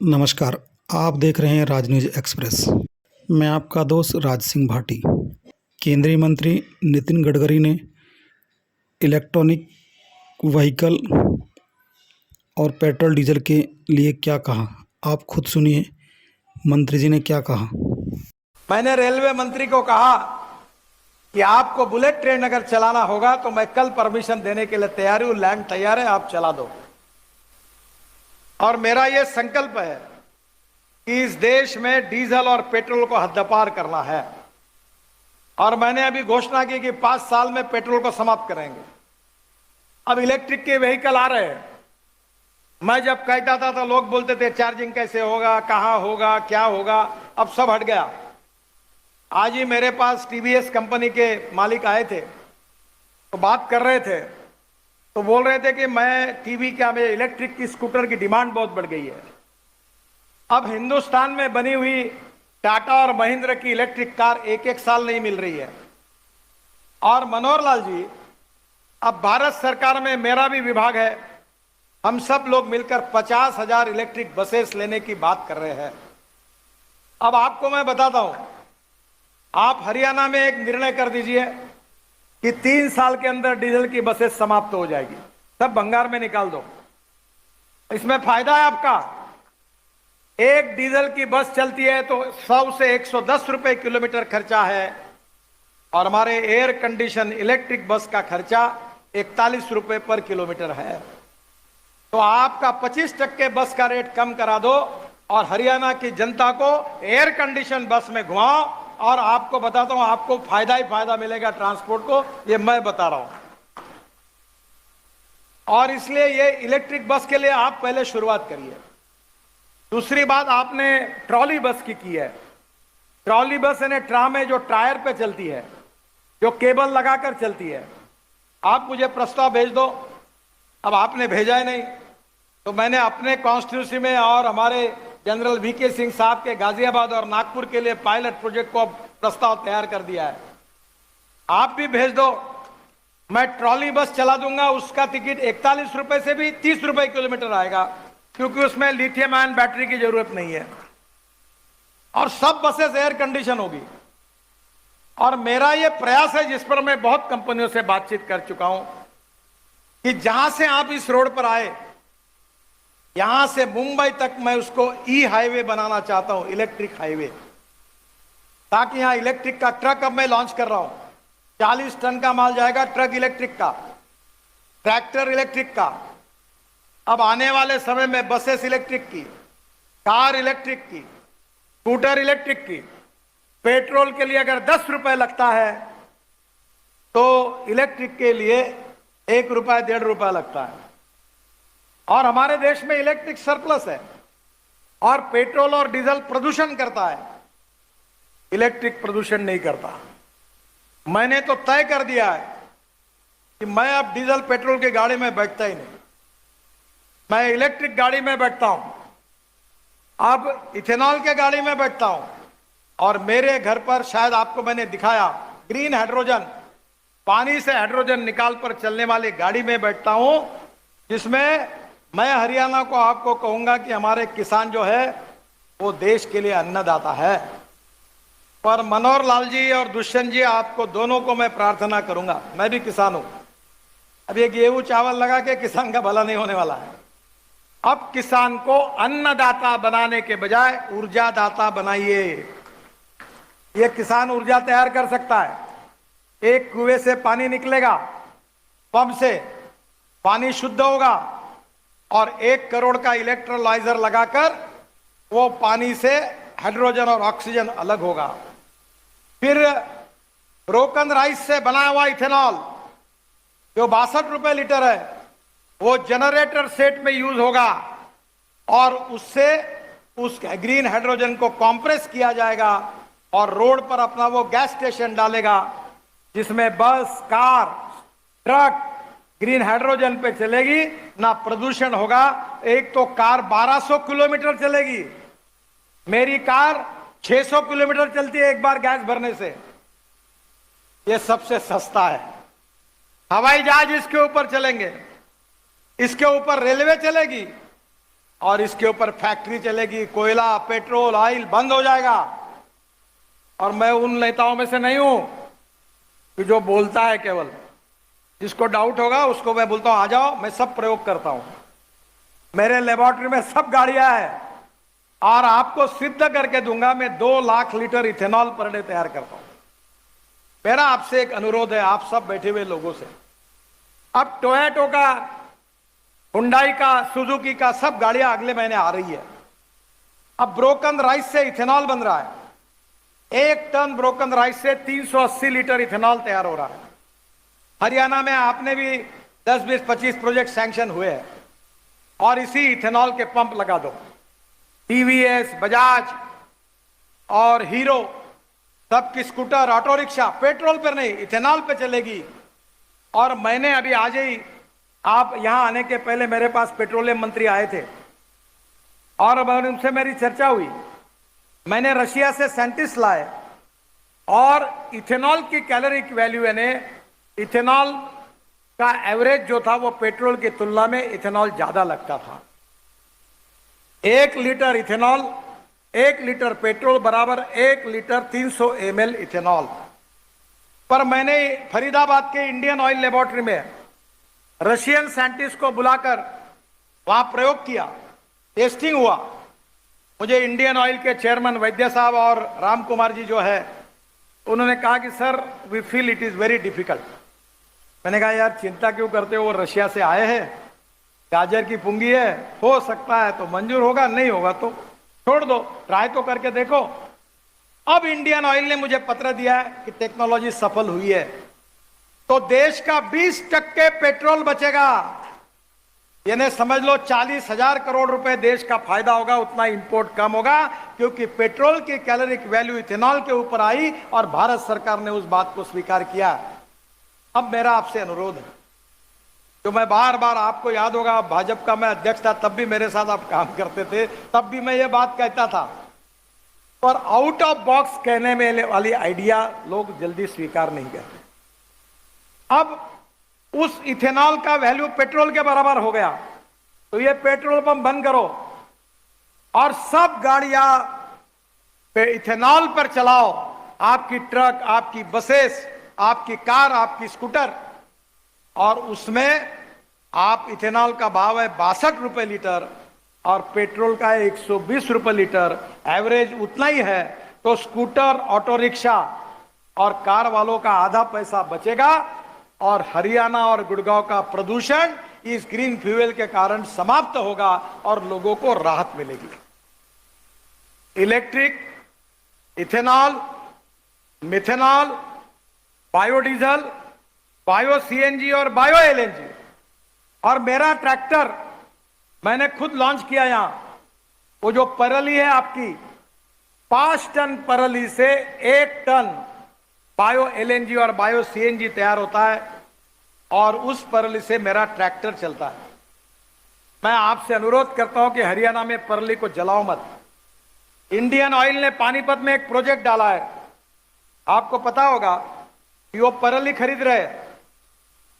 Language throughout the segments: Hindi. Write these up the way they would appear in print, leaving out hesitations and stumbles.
नमस्कार। आप देख रहे हैं राज न्यूज एक्सप्रेस। मैं आपका दोस्त राज सिंह भाटी। केंद्रीय मंत्री नितिन गडकरी ने इलेक्ट्रॉनिक व्हीकल और पेट्रोल डीजल के लिए क्या कहा, आप खुद सुनिए मंत्री जी ने क्या कहा। मैंने रेलवे मंत्री को कहा कि आपको बुलेट ट्रेन अगर चलाना होगा तो मैं कल परमिशन देने के लिए तैयार हूं, लैंड तैयार है, आप चला दो। और मेरा यह संकल्प है कि इस देश में डीजल और पेट्रोल को हद्दपार करना है। और मैंने अभी घोषणा की कि 5 साल में पेट्रोल को समाप्त करेंगे। अब इलेक्ट्रिक के व्हीकल आ रहे हैं। मैं जब कहता था तो लोग बोलते थे चार्जिंग कैसे होगा, कहां होगा, क्या होगा। अब सब हट गया। आज ही मेरे पास टीवीएस कंपनी के मालिक आए थे तो बात कर रहे थे, तो बोल रहे थे कि मैं टीवी क्या में इलेक्ट्रिक की स्कूटर की डिमांड बहुत बढ़ गई है। अब हिंदुस्तान में बनी हुई टाटा और महिंद्रा की इलेक्ट्रिक कार एक एक साल नहीं मिल रही है। और मनोहर लाल जी, अब भारत सरकार में मेरा भी विभाग है, हम सब लोग मिलकर 50,000 इलेक्ट्रिक बसेस लेने की बात कर रहे हैं। अब आपको मैं बताता हूं, आप हरियाणा में एक निर्णय कर दीजिए कि 3 साल के अंदर डीजल की बसेस समाप्त हो जाएगी, सब भंगार में निकाल दो। इसमें फायदा है आपका। एक डीजल की बस चलती है तो 100 से 110 रुपए किलोमीटर खर्चा है, और हमारे एयर कंडीशन इलेक्ट्रिक बस का खर्चा 41 रुपए पर किलोमीटर है। तो आपका 25% बस का रेट कम करा दो और हरियाणा की जनता को एयर कंडीशन बस में घुमाओ, और आपको बताता हूं आपको फायदा ही फायदा मिलेगा ट्रांसपोर्ट को, ये मैं बता रहा हूं। और इसलिए ये इलेक्ट्रिक बस के लिए आप पहले शुरुआत करिए। दूसरी बात, आपने ट्रॉली बस की है। ट्रॉली बस यानी ट्राम है जो टायर पे चलती है, जो केबल लगाकर चलती है। आप मुझे प्रस्ताव भेज दो। अब आपने भेजा ही नहीं, तो मैंने अपने कॉन्स्टिट्यूंसी में और हमारे जनरल वीके सिंह साहब के गाजियाबाद और नागपुर के लिए पायलट प्रोजेक्ट को प्रस्ताव तैयार कर दिया है। आप भी भेज दो, मैं ट्रॉली बस चला दूंगा। उसका टिकट 41 रुपए से भी 30 रुपए किलोमीटर आएगा, क्योंकि उसमें लिथियम आयन बैटरी की जरूरत नहीं है, और सब बसेस एयर कंडीशन होगी। और मेरा यह प्रयास है, जिस पर मैं बहुत कंपनियों से बातचीत कर चुका हूं, कि जहां से आप इस रोड पर आए, यहां से मुंबई तक मैं उसको ई हाईवे बनाना चाहता हूं, इलेक्ट्रिक हाईवे, ताकि यहां इलेक्ट्रिक का ट्रक अब मैं लॉन्च कर रहा हूं। 40 टन का माल जाएगा ट्रक इलेक्ट्रिक का, ट्रैक्टर इलेक्ट्रिक का। अब आने वाले समय में बसेस इलेक्ट्रिक की, कार इलेक्ट्रिक की, स्कूटर इलेक्ट्रिक की। पेट्रोल के लिए अगर 10 रुपए लगता है तो इलेक्ट्रिक के लिए 1 रुपया 1.5 रुपया लगता है। और हमारे देश में इलेक्ट्रिक सरप्लस है। और पेट्रोल और डीजल प्रदूषण करता है, इलेक्ट्रिक प्रदूषण नहीं करता। मैंने तो तय कर दिया है कि मैं अब डीजल पेट्रोल की गाड़ी में बैठता ही नहीं, मैं इलेक्ट्रिक गाड़ी में बैठता हूं। अब इथेनॉल के गाड़ी में बैठता हूं। और मेरे घर पर शायद आपको मैंने दिखाया, ग्रीन हाइड्रोजन, पानी से हाइड्रोजन निकाल कर चलने वाली गाड़ी में बैठता हूं, जिसमें मैं हरियाणा को आपको कहूंगा कि हमारे किसान जो है वो देश के लिए अन्नदाता है। पर मनोहर लाल जी और दुष्यंत जी, आपको दोनों को मैं प्रार्थना करूंगा, मैं भी किसान हूं। अब ये गेहूं चावल लगा के किसान का भला नहीं होने वाला है। अब किसान को अन्नदाता बनाने के बजाय ऊर्जादाता बनाइए। ये किसान ऊर्जा तैयार कर सकता है। एक कुएं से पानी निकलेगा, पंप से पानी शुद्ध होगा, और 1 करोड़ का इलेक्ट्रोलाइजर लगाकर वो पानी से हाइड्रोजन और ऑक्सीजन अलग होगा। फिर ब्रोकन राइस से बना हुआ इथेनॉल जो 62 रुपए लीटर है, वो जनरेटर सेट में यूज होगा, और उससे उस ग्रीन हाइड्रोजन को कंप्रेस किया जाएगा, और रोड पर अपना वो गैस स्टेशन डालेगा, जिसमें बस, कार, ट्रक ग्रीन हाइड्रोजन पे चलेगी, ना प्रदूषण होगा। एक तो कार 1200 किलोमीटर चलेगी, मेरी कार 600 किलोमीटर चलती है एक बार गैस भरने से। ये सबसे सस्ता है। हवाई जहाज इसके ऊपर चलेंगे, इसके ऊपर रेलवे चलेगी, और इसके ऊपर फैक्ट्री चलेगी, कोयला, पेट्रोल, ऑयल बंद हो जाएगा। और मैं उन नेताओं में से नहीं हूं कि जो बोलता है केवल। जिसको डाउट होगा उसको मैं बोलता हूं आ जाओ, मैं सब प्रयोग करता हूं। मेरे लेबोरेटरी में सब गाड़ियां हैं और आपको सिद्ध करके दूंगा। मैं 2 lakh litre ethanol per day तैयार करता हूं। मेरा आपसे एक अनुरोध है, आप सब बैठे हुए लोगों से, अब टोयोटा का, हुंडई का, सुजुकी का सब गाड़ियां अगले महीने आ रही है। अब ब्रोकन राइस से इथेनॉल बन रहा है। 1 टन ब्रोकन राइस से 380 लीटर इथेनॉल तैयार हो रहा है। हरियाणा में आपने भी 10, 20, 25 प्रोजेक्ट सैंक्शन हुए हैं और इसी इथेनॉल के पंप लगा दो। टीवीएस, बजाज और हीरो सबकी स्कूटर, ऑटो रिक्शा पेट्रोल पर नहीं इथेनॉल पे चलेगी। और मैंने अभी आज ही, आप यहां आने के पहले मेरे पास पेट्रोलियम मंत्री आए थे और उनसे मेरी चर्चा हुई। मैंने रशिया से साइंटिस्ट लाए और इथेनॉल की कैलोरिक वैल्यू यानी इथेनॉल का एवरेज जो था वो पेट्रोल की तुलना में इथेनॉल ज्यादा लगता था। 1 लीटर इथेनॉल, 1 लीटर पेट्रोल बराबर 1 लीटर 300 ml इथेनॉल। पर मैंने फरीदाबाद के इंडियन ऑयल लेबोरेटरी में रशियन साइंटिस्ट को बुलाकर वहां प्रयोग किया, टेस्टिंग हुआ। मुझे इंडियन ऑयल के चेयरमैन वैद्य साहब और राम कुमार जी जो है, उन्होंने कहा कि sir we feel it is very difficult. मैंने कहा यार चिंता क्यों करते हो, वो रशिया से आए हैं, गाजर की पुंगी है, हो सकता है तो मंजूर होगा, नहीं होगा तो छोड़ दो, ट्राई तो करके देखो। अब इंडियन ऑयल ने मुझे पत्र दिया है कि टेक्नोलॉजी सफल हुई है तो देश का 20% पेट्रोल बचेगा। यानी समझ लो 40,000 करोड़ रुपए देश का फायदा होगा। उतना इंपोर्ट कम होगा क्योंकि पेट्रोल की कैलोरिक वैल्यू इथेनॉल के ऊपर आई और भारत सरकार ने उस बात को स्वीकार किया। अब मेरा आपसे अनुरोध है, जो मैं बार बार, आपको याद होगा भाजपा का मैं अध्यक्ष था, तब भी मेरे साथ आप काम करते थे, तब भी मैं ये बात कहता था। पर आउट ऑफ बॉक्स कहने में वाली आइडिया लोग जल्दी स्वीकार नहीं करते। अब उस इथेनॉल का वैल्यू पेट्रोल के बराबर हो गया तो ये पेट्रोल पंप बंद करो और सब गाड़ियां पे इथेनॉल पर चलाओ। आपकी ट्रक, आपकी बसेस, आपकी कार, आपकी स्कूटर, और उसमें आप इथेनॉल का भाव है 62 रुपए लीटर और पेट्रोल का है 120 रुपए लीटर, एवरेज उतना ही है। तो स्कूटर, ऑटो रिक्शा और कार वालों का आधा पैसा बचेगा और हरियाणा और गुड़गांव का प्रदूषण इस ग्रीन फ्यूल के कारण समाप्त होगा और लोगों को राहत मिलेगी। Electric, ethanol, methanol, biodiesel, bio CNG और बायो एलएनजी। और मेरा ट्रैक्टर मैंने खुद लॉन्च किया यहां। वो जो परली है आपकी, 5 टन परली से 1 टन बायो एलएनजी और बायो सीएनजी तैयार होता है और उस परली से मेरा ट्रैक्टर चलता है। मैं आपसे अनुरोध करता हूं कि हरियाणा में परली को जलाओ मत। इंडियन ऑयल ने पानीपत में एक प्रोजेक्ट डाला है, आपको पता होगा कि वो परली खरीद रहे हैं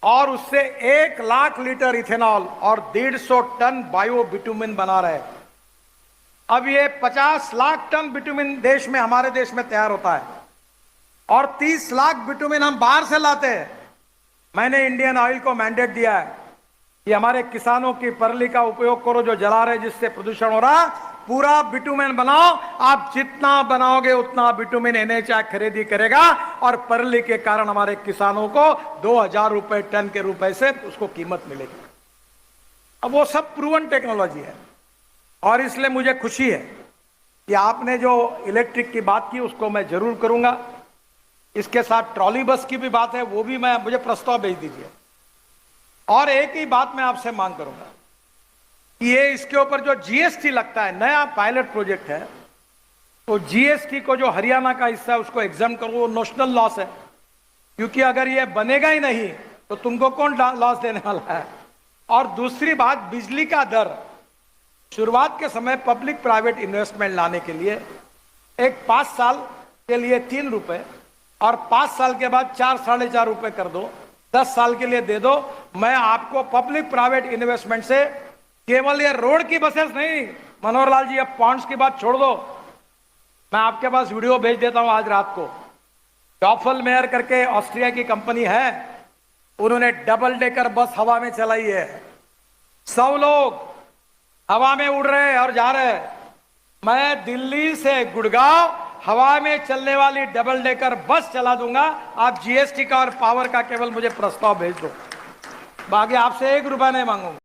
और उससे 1 लाख लीटर इथेनॉल और 150 टन बायो बिटुमिन बना रहे हैं। अब ये 50 लाख टन बिटुमिन देश में, हमारे देश में तैयार होता है और 30 लाख बिटुमिन हम बाहर से लाते हैं। मैंने इंडियन ऑयल को मैंडेट दिया है कि हमारे किसानों की परली का उपयोग करो जो जला रहे, जिससे प्रदूषण हो रहा, पूरा बिटुमिन बनाओ। आप जितना बनाओगे उतना बिटुमिन एनएचआई खरीदी करेगा और परली के कारण हमारे किसानों को 2000 रुपए टन के रुपए से उसको कीमत मिलेगी। अब वो सब प्रूवन टेक्नोलॉजी है और इसलिए मुझे खुशी है कि आपने जो इलेक्ट्रिक की बात की उसको मैं जरूर करूंगा। इसके साथ ट्रॉली बस की भी बात है, वो भी मुझे प्रस्ताव भेज दीजिए। और एक ही बात मैं आपसे मांग करूंगा कि ये इसके ऊपर जो जीएसटी लगता है, नया पायलट प्रोजेक्ट है, तो जीएसटी को जो हरियाणा का हिस्सा है उसको एग्जाम करो। वो नेशनल लॉस है क्योंकि अगर ये बनेगा ही नहीं तो तुमको कौन लॉस देने वाला है। और दूसरी बात, बिजली का दर शुरुआत के समय पब्लिक प्राइवेट इन्वेस्टमेंट लाने के लिए एक 5 साल के लिए 3 रुपए और 5 साल के बाद 4, 4.5 रुपए कर दो, 10 साल के लिए दे दो। मैं आपको पब्लिक प्राइवेट इन्वेस्टमेंट से केवल ये रोड की बसेस नहीं, मनोहर लाल जी, अब पॉन्ड्स की बात छोड़ दो, मैं आपके पास वीडियो भेज देता हूं आज रात को। डॉफल मेयर करके ऑस्ट्रिया की कंपनी है, उन्होंने डबल डेकर बस हवा में चलाई है। 100 लोग हवा में उड़ रहे हैं और जा रहे हैं। मैं दिल्ली से गुड़गांव हवा में चलने वाली डबल डेकर बस चला दूंगा। आप जीएसटी का और पावर का केवल मुझे प्रस्ताव भेज दो, बाकी आपसे 1 रुपया नहीं मांगूंगा।